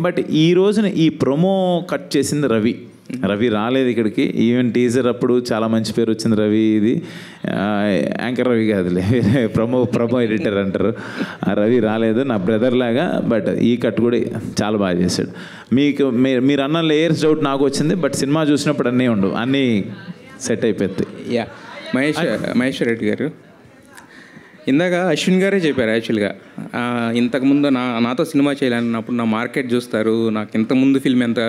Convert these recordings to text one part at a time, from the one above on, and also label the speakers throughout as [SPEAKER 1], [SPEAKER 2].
[SPEAKER 1] But ఈ రోజున ఈ ప్రొమో కట్ చేసింది రవి రాలేదు ఇక్కడికి. ఈవెన్ టీజర్ అప్పుడు చాలా మంచి పేరు వచ్చింది రవి. ఇది యాంకర్ రవి కాదులే, ప్రమో ఎడిటర్ అంటారు. ఆ రవి రాలేదు, నా బ్రదర్ లాగా. బట్ ఈ కట్ కూడా చాలా బాగా చేశాడు. మీరు అన్న లేయర్స్ డౌట్ నాకు వచ్చింది, బట్ సినిమా చూసినప్పుడు అన్నీ ఉండవు, అన్నీ సెట్ అయిపోతాయి.
[SPEAKER 2] యా, మహేశ్వర్ రెడ్డి గారు ఇందాక అశ్విన్ గారే చెప్పారు. యాక్చువల్గా ఇంతకుముందు నాతో సినిమా చేయాలన్నప్పుడు నా మార్కెట్ చూస్తారు, నాకు ఇంతకుముందు ఫిల్మ్ ఎంత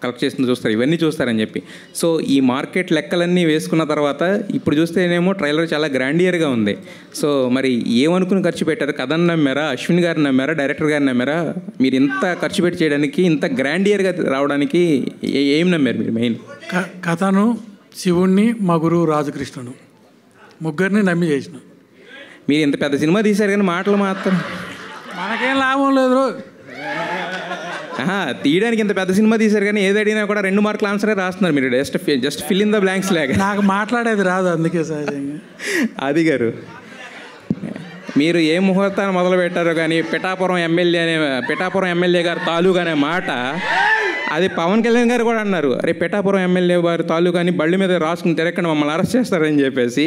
[SPEAKER 2] కలెక్ట్ చేస్తుందో చూస్తారు, ఇవన్నీ చూస్తారని చెప్పి. సో ఈ మార్కెట్ లెక్కలన్నీ వేసుకున్న తర్వాత ఇప్పుడు చూస్తేనేమో ట్రైలర్ చాలా గ్రాండియర్గా ఉంది. సో మరి ఏమనుకుని ఖర్చు పెట్టారు? కథను నమ్మారా, అశ్విన్ గారిని నమ్మారా, డైరెక్టర్ గారిని నమ్మారా? మీరు ఇంత ఖర్చు పెట్టి చేయడానికి, ఇంత గ్రాండియర్గా రావడానికి ఏం నమ్మారు మీరు? మెయిన్
[SPEAKER 3] కథను, శివుణ్ణి, మా గురువు రాజకృష్ణుడు, ముగ్గురిని నమ్మి చేసిన.
[SPEAKER 2] మీరు ఇంత పెద్ద సినిమా తీశారు కానీ మాటలు మాత్రం
[SPEAKER 3] మనకేం లాభం లేదు.
[SPEAKER 2] తీయడానికి ఇంత పెద్ద సినిమా తీశారు కానీ ఏది అడిగినా కూడా 2 మార్కులు ఆన్సరే రాస్తున్నారు మీరు. Just fill in the blanks లాగా.
[SPEAKER 3] నాకు మాట్లాడేది రాదు, అందుకే సహజంగా.
[SPEAKER 2] అది గారు, మీరు ఏ ముహూర్తాన్ని మొదలు పెట్టారో కానీ పిఠాపురం ఎమ్మెల్యే గారు తాలూకా అనే మాట, అది పవన్ కళ్యాణ్ గారు కూడా అన్నారు, అరే పిఠాపురం ఎమ్మెల్యే వారి తాలూకా అని బళ్ళు మీద రాసుకుని తిరగకుండా మమ్మల్ని అరెస్ట్ చేస్తారని చెప్పేసి.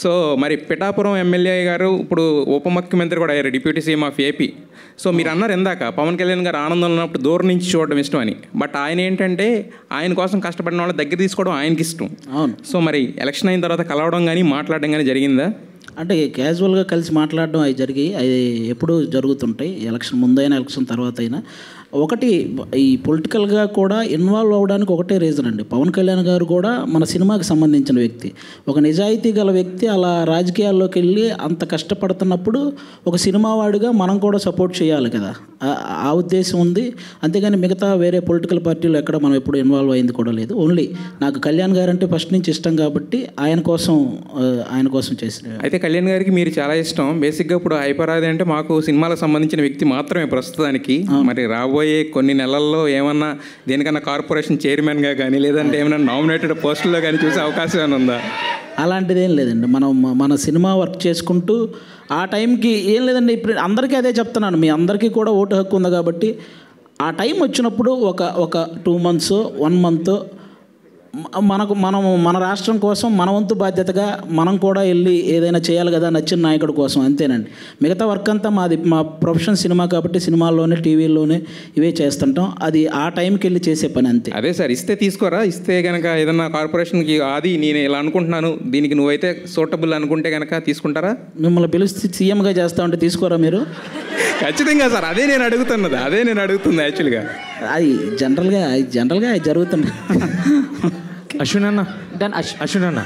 [SPEAKER 2] సో మరి పిఠాపురం ఎమ్మెల్యే గారు ఇప్పుడు ఉప ముఖ్యమంత్రి కూడా అయ్యారు, deputy CM of AP. So మీరు అన్నారు ఇందాక పవన్ కళ్యాణ్ గారు ఆనందంలో ఉన్నప్పుడు దూరం నుంచి చూడడం ఇష్టం అని. బట్ ఆయన ఏంటంటే ఆయన కోసం కష్టపడిన వాళ్ళ దగ్గర తీసుకోవడం ఆయనకి ఇష్టం.
[SPEAKER 4] అవును.
[SPEAKER 2] సో మరి ఎలక్షన్ అయిన తర్వాత కలవడం కానీ మాట్లాడడం కానీ జరిగిందా?
[SPEAKER 4] అంటే క్యాజువల్గా కలిసి మాట్లాడడం అవి జరిగి అవి ఎప్పుడూ జరుగుతుంటాయి, ఎలక్షన్ ముందైనా ఎలక్షన్ తర్వాత అయినా. ఒకటి ఈ పొలిటికల్గా కూడా ఇన్వాల్వ్ అవ్వడానికి ఒకటే రీజన్ అండి. పవన్ కళ్యాణ్ గారు కూడా మన సినిమాకి సంబంధించిన వ్యక్తి, ఒక నిజాయితీ గల వ్యక్తి. అలా రాజకీయాల్లోకి వెళ్ళి అంత కష్టపడుతున్నప్పుడు ఒక సినిమా వాడిగా మనం కూడా సపోర్ట్ చేయాలి కదా, ఆ ఉద్దేశం ఉంది. అంతేగాని మిగతా వేరే పొలిటికల్ పార్టీలు ఎక్కడ మనం ఎప్పుడు ఇన్వాల్వ్ అయింది కూడా లేదు. ఓన్లీ నాకు కళ్యాణ్ గారు అంటే ఫస్ట్ నుంచి ఇష్టం కాబట్టి ఆయన కోసం చేసిన.
[SPEAKER 2] అయితే కళ్యాణ్ గారికి మీరు చాలా ఇష్టం. బేసిక్గా ఇప్పుడు హైపరాది అంటే మాకు సినిమాలకు సంబంధించిన వ్యక్తి మాత్రమే ప్రస్తుతానికి. మరి రాబోయే కొన్ని నెలల్లో ఏమన్నా దేనికన్నా కార్పొరేషన్ చైర్మన్గా కానీ లేదంటే ఏమైనా నామినేటెడ్ పోస్టుల్లో కానీ చూసే అవకాశం ఏమైనా ఉందా?
[SPEAKER 4] అలాంటిది ఏం లేదండి. మన సినిమా వర్క్ చేసుకుంటూ ఆ టైంకి ఏం లేదండి. ఇప్పుడు అందరికీ అదే చెప్తున్నాను, మీ అందరికీ కూడా ఓటు హక్కు ఉంది కాబట్టి ఆ టైం వచ్చినప్పుడు ఒక 2 months 1 month మన రాష్ట్రం కోసం మన వంతు బాధ్యతగా మనం కూడా వెళ్ళి ఏదైనా చేయాలి కదా నచ్చిన నాయకుడి కోసం, అంతేనండి. మిగతా వర్క్ అంతా మా ప్రొఫెషన్ సినిమా కాబట్టి సినిమాల్లోనే టీవీల్లోనే ఇవే చేస్తుంటాం. అది ఆ టైంకి వెళ్ళి చేసే పని అంతే.
[SPEAKER 2] అదే సార్, ఇస్తే తీసుకోరా? ఇస్తే కనుక ఏదన్నా కార్పొరేషన్కి అది నేను ఇలా అనుకుంటున్నాను, దీనికి నువ్వైతే సూటబుల్ అనుకుంటే కనుక తీసుకుంటారా?
[SPEAKER 4] మిమ్మల్ని పిలిచి సీఎంగా చేస్తా ఉంటే తీసుకోరా మీరు?
[SPEAKER 2] ఖచ్చితంగా సార్, అదే నేను అడుగుతుంది యాక్చువల్గా.
[SPEAKER 4] అది జనరల్గా జరుగుతుంది.
[SPEAKER 1] అశ్విన్ అన్న